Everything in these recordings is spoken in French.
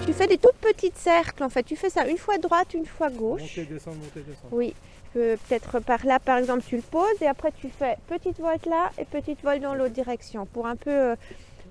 Tu fais des toutes petites cercles en fait. Tu fais ça une fois droite, une fois gauche. Monter, descendre, monter, descendre. Oui. Peut-être par là, par exemple, tu le poses et après tu fais petite volte là et petite volte dans l'autre direction pour un peu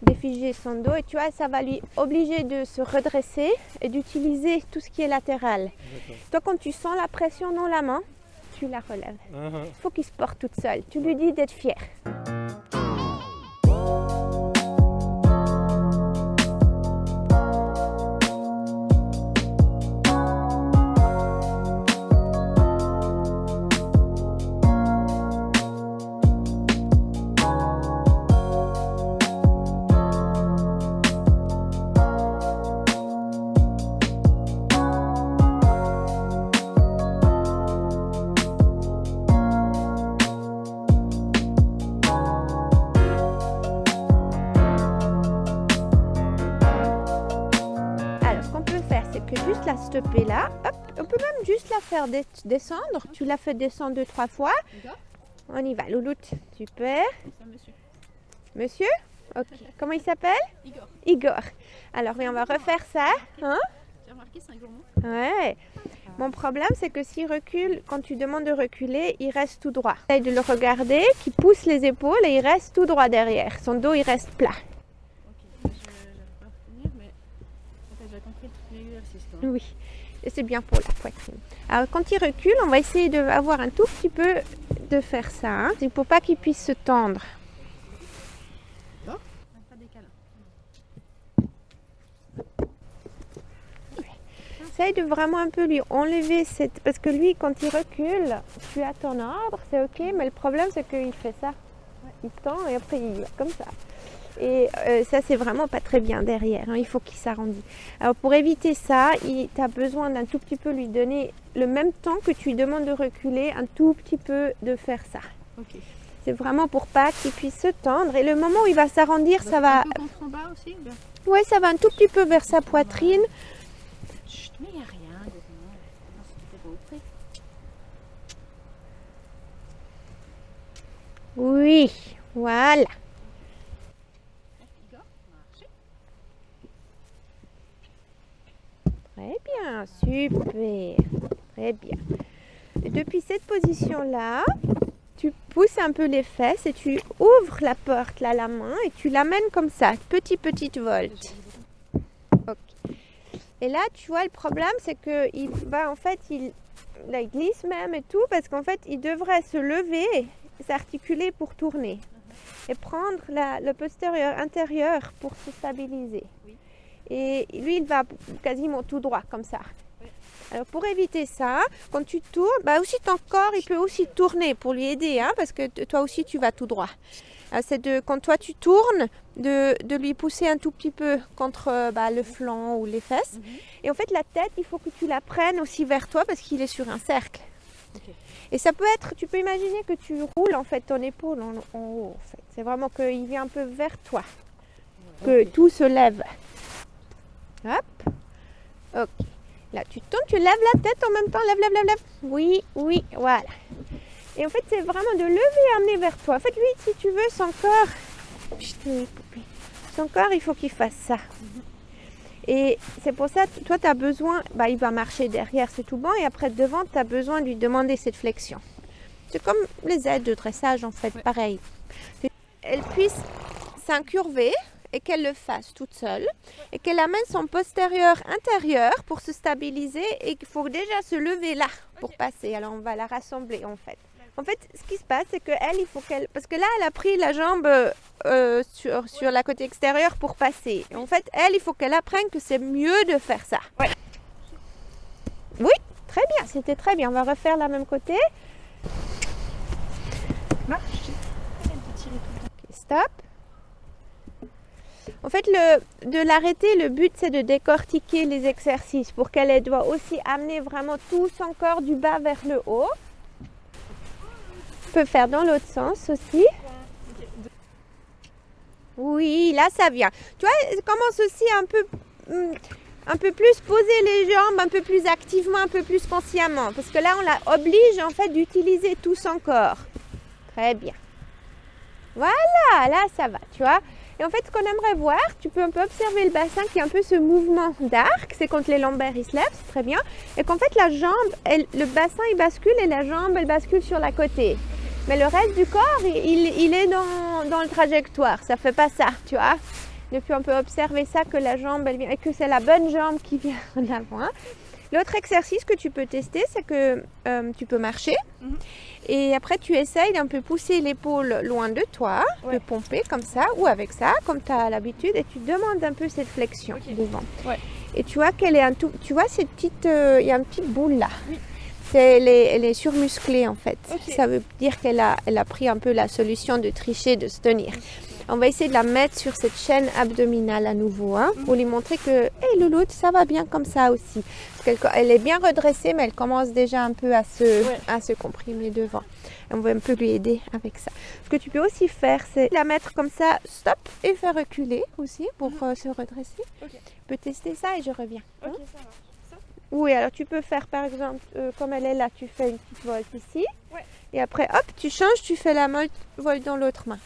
défiger son dos. Et tu vois, ça va lui obliger de se redresser et d'utiliser tout ce qui est latéral. Toi, quand tu sens la pression dans la main, tu la relèves. Il faut qu'il se porte toute seule. Tu lui dis d'être fier. Juste la stopper là, hop, on peut même juste la faire descendre. Tu la fais descendre 2-3 fois. On y va, Louloute, super. Monsieur. Monsieur? Ok. Comment il s'appelle? Igor. Igor. Alors oui, on va refaire ça. Hein? J'ai remarqué, c'est un gourmand. Ouais. Mon problème, c'est que s'il recule, quand tu demandes de reculer, il reste tout droit. Essaye de le regarder, qu'il pousse les épaules et il reste tout droit derrière. Son dos, il reste plat. Ok, je n'arrive pas à retenir, mais en fait, j'ai compris tous les exercices. Oui, et c'est bien pour la poitrine. Alors quand il recule, on va essayer d'avoir un tout petit peu de faire ça. Hein. C'est pour pas qu'il puisse se tendre. Pas des câlins. Essaye de vraiment un peu lui enlever cette... Parce que lui, quand il recule, tu as ton ordre, c'est ok, mais le problème c'est qu'il fait ça. Il tend et après il va comme ça. Et ça, c'est vraiment pas très bien derrière. Hein. Il faut qu'il s'arrondisse. Alors, pour éviter ça, tu as besoin d'un tout petit peu lui donner le même temps que tu lui demandes de reculer, un tout petit peu de faire ça. Okay. C'est vraiment pour pas qu'il puisse se tendre. Et le moment où il va s'arrondir, ça va... Un peu contre en bas aussi? Oui, ça va un tout petit peu vers sa poitrine. Chut, mais il n'y a rien. Oui, voilà. Très bien, super, très bien. Et depuis cette position-là, tu pousses un peu les fesses et tu ouvres la porte, là, la main, et tu l'amènes comme ça, petite volte. Okay. Et là, tu vois, le problème, c'est que en fait, il glisse même et tout, parce qu'en fait, il devrait se lever, s'articuler pour tourner et prendre le postérieur intérieur pour se stabiliser. Oui. Et lui, il va quasiment tout droit, comme ça. Oui. Alors, pour éviter ça, quand tu tournes, aussi ton corps, il peut aussi tourner pour lui aider, hein, parce que toi aussi, tu vas tout droit. C'est quand toi, tu tournes, de lui pousser un tout petit peu contre le flanc ou les fesses. Et en fait, la tête, il faut que tu la prennes aussi vers toi, parce qu'il est sur un cercle. Okay. Et ça peut être, tu peux imaginer que tu roules, en fait, ton épaule en haut, en fait. C'est vraiment qu'il vient un peu vers toi, que tout se lève. Hop, ok. Là, tu tournes, tu lèves la tête en même temps, lève. Oui, voilà. Et en fait, c'est vraiment de lever et amener vers toi. En fait, lui, si tu veux, son corps, il faut qu'il fasse ça. Et c'est pour ça, toi, tu as besoin, il va marcher derrière, c'est tout bon. Et après, devant, tu as besoin de lui demander cette flexion. C'est comme les aides de dressage, en fait, pareil. Elle puisse s'incurver et qu'elle le fasse toute seule et qu'elle amène son postérieur intérieur pour se stabiliser et qu'il faut déjà se lever là pour passer. Alors on va la rassembler en fait. En fait, ce qui se passe, c'est qu'elle, il faut qu'elle... Parce que là, elle a pris la jambe sur la côté extérieure pour passer. Et en fait, elle, il faut qu'elle apprenne que c'est mieux de faire ça. Ouais. Oui, très bien, c'était très bien. On va refaire la même côté. Marche. Okay, stop. En fait, de l'arrêter, le but, c'est de décortiquer les exercices pour qu'elle doit aussi amener vraiment tout son corps du bas vers le haut. On peut faire dans l'autre sens aussi. Oui, là, ça vient. Tu vois, elle commence aussi un peu plus poser les jambes, un peu plus activement, un peu plus consciemment. Parce que là, on la oblige, en fait, d'utiliser tout son corps. Très bien. Voilà, là, ça va, tu vois. Et en fait, ce qu'on aimerait voir, tu peux un peu observer le bassin qui est un peu ce mouvement d'arc, c'est quand les lombaires ils se lèvent, c'est très bien. Et qu'en fait, la jambe, le bassin il bascule et la jambe elle bascule sur la côté. Mais le reste du corps, il est dans le trajectoire, ça fait pas ça, tu vois. Depuis, on peut observer ça, que la jambe, elle vient, et que c'est la bonne jambe qui vient en avant. L'autre exercice que tu peux tester, c'est que tu peux marcher. Et après, tu essayes d'un peu pousser l'épaule loin de toi, de pomper comme ça, ou avec ça, comme tu as l'habitude, et tu demandes un peu cette flexion devant. Et tu vois qu'elle est un tout, tu vois cette petite, il y a une petite boule là. Elle est surmusclée en fait. Ça veut dire qu'elle a pris un peu la solution de tricher, de se tenir. On va essayer de la mettre sur cette chaîne abdominale à nouveau, pour lui montrer que hey, louloute, ça va bien comme ça aussi. Parce qu'elle est bien redressée, mais elle commence déjà un peu à se comprimer devant. On va un peu lui aider avec ça. Ce que tu peux aussi faire, c'est la mettre comme ça, stop, et faire reculer aussi pour se redresser. Tu peux tester ça et je reviens. Ça marche. Oui, alors tu peux faire par exemple, comme elle est là, tu fais une petite volte ici. Et après, hop, tu changes, tu fais la volte dans l'autre main.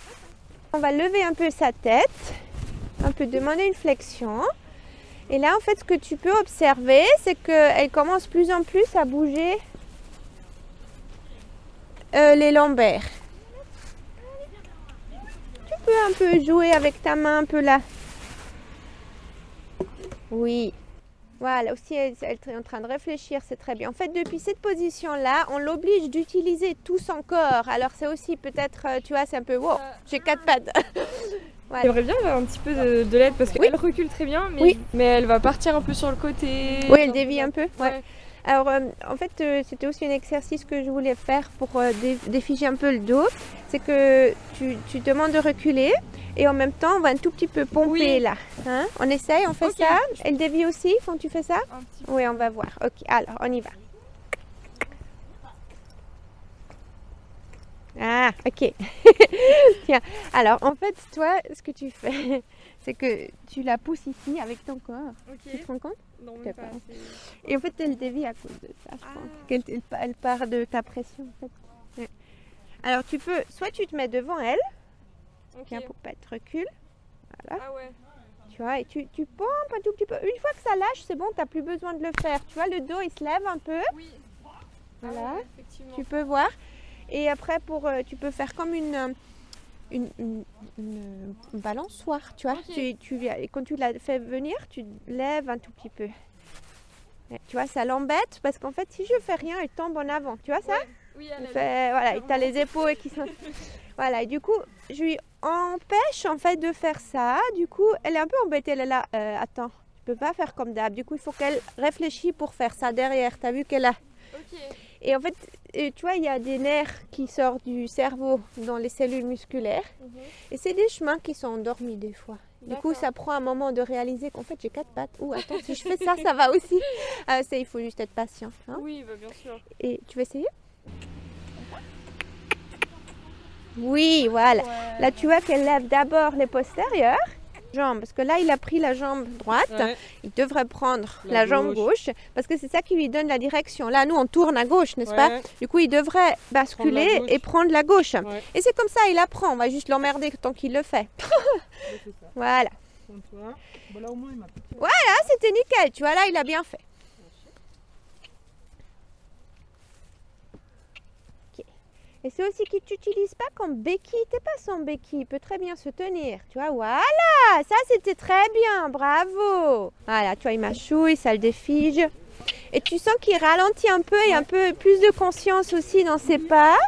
On va lever un peu sa tête, un peu demander une flexion. Et là, en fait, ce que tu peux observer, c'est qu'elle commence plus en plus à bouger les lombaires. Tu peux un peu jouer avec ta main, un peu là. Oui. Voilà, aussi elle est en train de réfléchir, c'est très bien. En fait, depuis cette position-là, on l'oblige d'utiliser tout son corps. Alors c'est aussi peut-être, tu vois, c'est un peu, wow, j'ai 4 pattes. Voilà. J'aimerais bien avoir un petit peu de l'aide parce qu'elle recule très bien, mais elle va partir un peu sur le côté. Oui, elle dévie un peu. Alors, en fait, c'était aussi un exercice que je voulais faire pour défiger un peu le dos. C'est que tu demandes de reculer et en même temps, on va un tout petit peu pomper là. Hein? On essaye, on fait ça. Elle dévie aussi quand tu fais ça? Oui, on va voir. Ok, alors, on y va. Ah, ok. Tiens, alors en fait, toi, ce que tu fais, c'est que tu la pousses ici avec ton corps. Tu te rends compte? Non, même pas. Et en fait, elle dévie à cause de ça, je pense. Elle part de ta pression, en fait. Ouais. Alors, tu peux, soit tu te mets devant elle, tiens, pour pas te recule. Voilà. Tu vois, et tu pompes un tout petit peu. Une fois que ça lâche, c'est bon, tu n'as plus besoin de le faire. Tu vois, le dos, il se lève un peu. Voilà, tu peux voir. Et après, tu peux faire comme une balançoire, tu vois. Quand tu la fais venir, tu lèves un tout petit peu. Et, tu vois, ça l'embête parce qu'en fait, si je fais rien, elle tombe en avant. Tu vois ça? Oui, voilà, tu as les épaules qui sont... Voilà, et du coup, je lui empêche en fait de faire ça. Du coup, elle est un peu embêtée. Elle est là, attends, tu peux pas faire comme d'hab. Du coup, il faut qu'elle réfléchisse pour faire ça derrière. Tu as vu qu'elle a... Et en fait, tu vois, il y a des nerfs qui sortent du cerveau dans les cellules musculaires. Et c'est des chemins qui sont endormis des fois. Du coup, ça prend un moment de réaliser qu'en fait, j'ai 4 pattes. Ou attends, si je fais ça, ça va aussi. Il faut juste être patient. Hein? Oui, bien sûr. Et tu veux essayer? Oui, voilà. Là, tu vois qu'elle lève d'abord les postérieurs. Parce que là il a pris la jambe droite, il devrait prendre la jambe gauche parce que c'est ça qui lui donne la direction. Là nous on tourne à gauche, n'est-ce pas? Du coup il devrait basculer et prendre la gauche. Et c'est comme ça il apprend, on va juste l'emmerder tant qu'il le fait. Voilà. Voilà, c'était nickel, tu vois là il a bien fait. Et c'est aussi qu'il ne t'utilise pas comme béquille. T'es pas son béquille, il peut très bien se tenir. Tu vois, voilà, ça c'était très bien, bravo. Voilà, tu vois, il mâchouille, ça le défige. Et tu sens qu'il ralentit un peu et un peu plus de conscience aussi dans ses pas.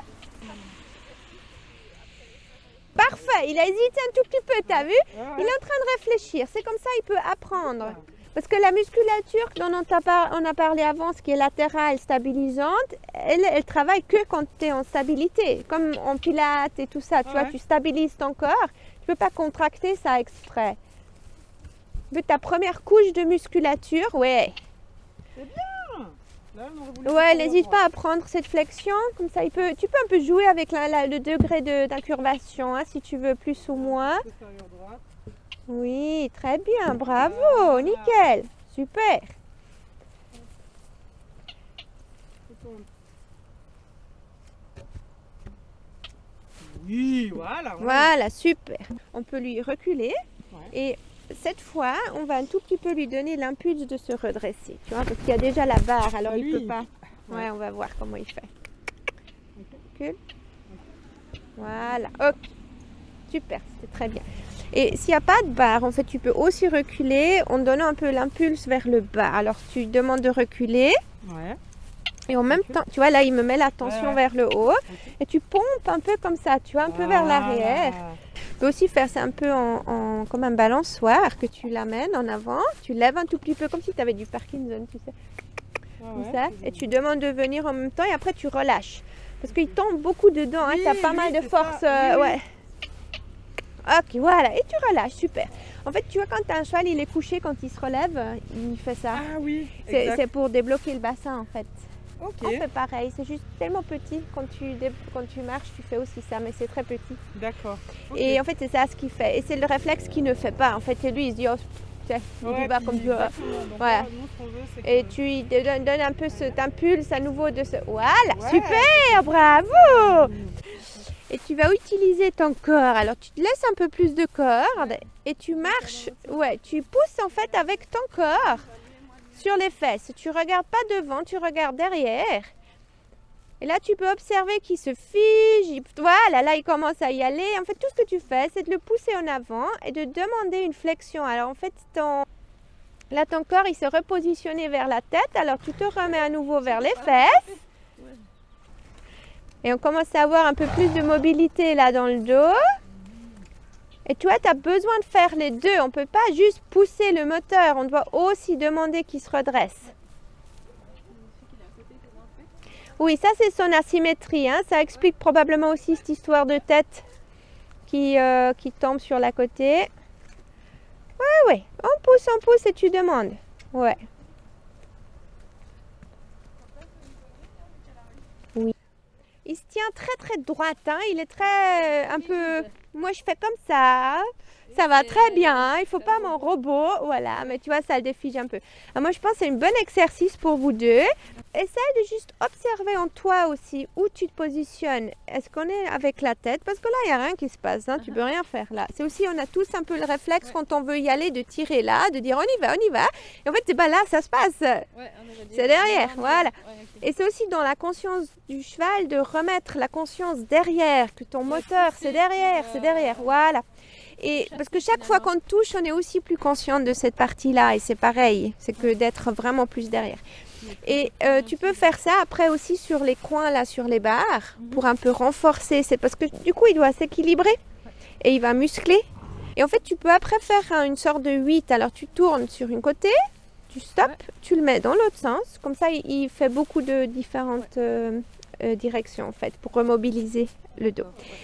Parfait, il a hésité un tout petit peu, t'as vu? Il est en train de réfléchir, c'est comme ça il peut apprendre. Parce que la musculature dont on a parlé avant, ce qui est latérale, stabilisante, elle travaille que quand tu es en stabilité. Comme en pilates et tout ça, tu vois, tu stabilises ton corps. Tu ne peux pas contracter ça exprès. Tu veux ta première couche de musculature, ouais. C'est bien. Là, ouais, n'hésite pas à prendre cette flexion. Comme ça, tu peux un peu jouer avec le degré d'incurvation, hein, si tu veux plus ou moins. Oui, très bien, bravo, nickel, super. Oui. Oui, voilà. Ouais. Voilà, super. On peut lui reculer. Ouais. Et cette fois, on va un tout petit peu lui donner l'impulse de se redresser. Tu vois, parce qu'il y a déjà la barre, alors il ne peut pas. Ouais, on va voir comment il fait. Recule. Voilà, ok. Super, c'était très bien. Et s'il n'y a pas de barre, en fait, tu peux aussi reculer en donnant un peu l'impulse vers le bas. Alors, tu demandes de reculer. Ouais. Et en même temps, tu vois, là, il me met la tension vers le haut. Et tu pompes un peu comme ça, tu vois, un peu vers l'arrière. Tu peux aussi faire ça un peu comme un balançoire, que tu l'amènes en avant. Tu lèves un tout petit peu, comme si tu avais du Parkinson, tu sais. Comme ça. Et tu demandes de venir en même temps et après, tu relâches. Parce qu'il tombe beaucoup dedans, hein, tu as pas mal de force. Ouais. Ok, voilà, et tu relâches, super. En fait, tu vois, quand tu as un cheval, il est couché, quand il se relève, il fait ça. Ah oui, c'est pour débloquer le bassin, en fait. Ok. On fait pareil, c'est juste tellement petit. Quand tu marches, tu fais aussi ça, mais c'est très petit. D'accord. Okay. Et en fait, c'est ça ce qu'il fait. Et c'est le réflexe qu'il ne fait pas. En fait, et lui, il se dit, oh, tiens, il y va comme tu veux. Voilà. Et tu lui donnes un peu cet impulse à nouveau de ce... Voilà, super, bravo. Et tu vas utiliser ton corps. Alors, tu te laisses un peu plus de corde et tu marches. Ouais, tu pousses en fait avec ton corps sur les fesses. Tu regardes pas devant, tu regardes derrière. Et là, tu peux observer qu'il se fige. Voilà, là, il commence à y aller. En fait, tout ce que tu fais, c'est de le pousser en avant et de demander une flexion. Alors, en fait, là, ton corps, il s'est repositionné vers la tête. Alors, tu te remets à nouveau vers les fesses. Et on commence à avoir un peu plus de mobilité là dans le dos. Et tu vois, tu as besoin de faire les deux. On ne peut pas juste pousser le moteur. On doit aussi demander qu'il se redresse. Oui, ça c'est son asymétrie. Hein. Ça explique probablement aussi cette histoire de tête qui tombe sur la côté. Oui. On pousse et tu demandes. Ouais. Oui. Il se tient très droite, hein. Il est très un peu... Moi je fais comme ça va très bien, il faut pas mon robot, voilà, mais tu vois ça le défige un peu. Alors moi je pense que c'est un bon exercice pour vous deux. Essaye de juste observer en toi aussi où tu te positionnes. Est-ce qu'on est avec la tête? Parce que là il n'y a rien qui se passe, hein. Tu peux rien faire là. C'est aussi, on a tous un peu le réflexe quand on veut y aller de tirer là, de dire on y va. Et en fait c'est pas là, ça se passe. C'est derrière, voilà. Et c'est aussi dans la conscience du cheval de remettre la conscience derrière, que ton moteur c'est derrière, voilà. Et parce que chaque fois qu'on touche, on est aussi plus consciente de cette partie-là et c'est pareil, c'est que d'être vraiment plus derrière. Et tu peux faire ça après aussi sur les coins là, sur les barres, pour un peu renforcer. C'est parce que du coup, il doit s'équilibrer et il va muscler. Et en fait, tu peux après faire une sorte de 8. Alors tu tournes sur une côté, tu stops, tu le mets dans l'autre sens. Comme ça, il fait beaucoup de différentes directions en fait pour remobiliser le dos.